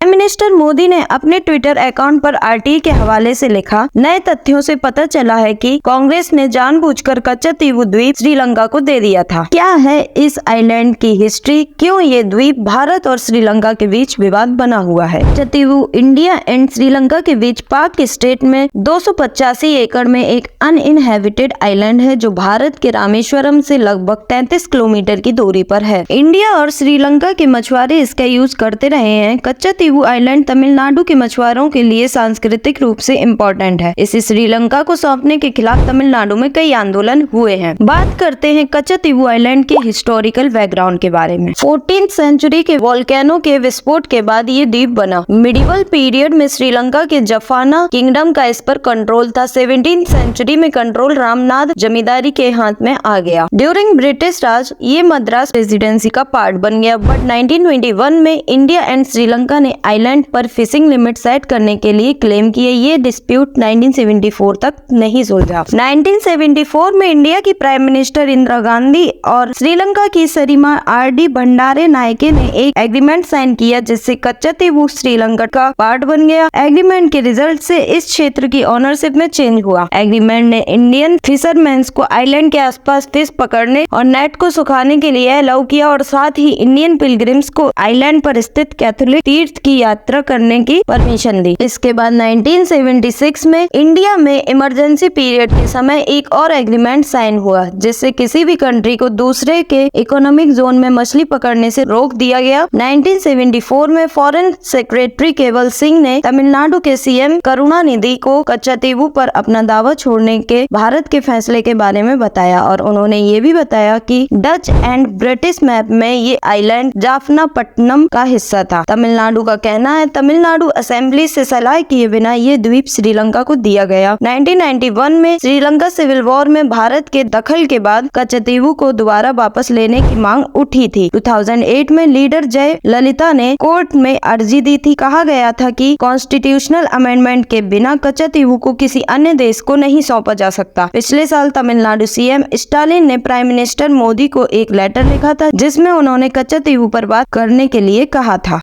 Prime minister Modi ने अपने Twitter account पर आरटीई के हवाले से लिखा, नए तथ्यों से पता चला है कि कांग्रेस ने जानबूझकर कच्चतीवू द्वीप श्रीलंका को दे दिया था। क्या है इस आइलैंड की हिस्ट्री, क्यों ये द्वीप भारत और श्रीलंका के बीच विवाद बना हुआ है। कच्चतीवू इंडिया एंड श्रीलंका के बीच पाक स्टेट में 285 एकड़ में एक अनइनहेबिटेड आइलैंड है जो भारत के रामेश्वरम से लगभग 33 किलोमीटर की दूरी पर है। इंडिया और श्रीलंका के मछुआरे इसका यूज करते रहे हैं। कच्चतीवू आइलैंड तमिलनाडु के मछुआरों के लिए सांस्कृतिक रूप से इम्पोर्टेंट है। इसे श्रीलंका को सौंपने के खिलाफ तमिलनाडु में कई आंदोलन हुए हैं। बात करते हैं कच्चतीवू आइलैंड के हिस्टोरिकल बैकग्राउंड के बारे में। 14th सेंचुरी के वोल्केनो के विस्फोट के बाद ये द्वीप बना। मिडिवल पीरियड में श्रीलंका के जफाना किंगडम का इस पर कंट्रोल था। 17th सेंचुरी में कंट्रोल रामनाथ जमींदारी के हाथ में आ गया। ड्यूरिंग ब्रिटिश राज ये मद्रास प्रेसिडेंसी का पार्ट बन गया, बट 1921 में इंडिया एंड श्रीलंका ने आइलैंड पर फिशिंग लिमिट सेट करने के लिए क्लेम किए। ये डिस्प्यूट 1974 तक नहीं सुलझा। 1974 में इंडिया की प्राइम मिनिस्टर इंदिरा गांधी और श्रीलंका की सरीमा आर.डी. भंडारे नायके ने एक एग्रीमेंट साइन किया जिससे कच्चतीवू श्रीलंका का पार्ट बन गया। एग्रीमेंट के रिजल्ट से इस क्षेत्र की ओनरशिप में चेंज हुआ। एग्रीमेंट ने इंडियन फिशरमैन्स को आइलैंड के आसपास फिश पकड़ने और नेट को सुखाने के लिए अलाउ किया और साथ ही इंडियन पिलग्रिम्स को आइलैंड पर स्थित कैथोलिक तीर्थ की यात्रा करने की परमिशन दी। इसके बाद 1976 में इंडिया में इमरजेंसी पीरियड के समय एक और एग्रीमेंट साइन हुआ जिससे किसी भी कंट्री को दूसरे के इकोनॉमिक जोन में मछली पकड़ने से रोक दिया गया। 1974 में फॉरेन सेक्रेटरी केवल सिंह ने तमिलनाडु के सीएम करुणानिधि को कच्चतीवू पर अपना दावा छोड़ने के भारत के फैसले के बारे में बताया और उन्होंने ये भी बताया कि डच एंड ब्रिटिश मैप में ये आइलैंड जाफनापट्टनम का हिस्सा था। तमिलनाडु का कहना है तमिलनाडु असेंबली से सलाह किए बिना ये द्वीप श्रीलंका को दिया गया। 1991 में श्रीलंका सिविल वॉर में भारत के दखल के बाद कच्चतीवू को दोबारा वापस लेने की मांग उठी थी। 2008 में लीडर जय ललिता ने कोर्ट में अर्जी दी थी। कहा गया था कि कॉन्स्टिट्यूशनल अमेंडमेंट के बिना कच्चतीवू को किसी अन्य देश को नहीं सौंपा जा सकता। पिछले साल तमिलनाडु सीएम स्टालिन ने प्राइम मिनिस्टर मोदी को एक लेटर लिखा था जिसमें उन्होंने कच्चतीवू पर बात करने के लिए कहा था।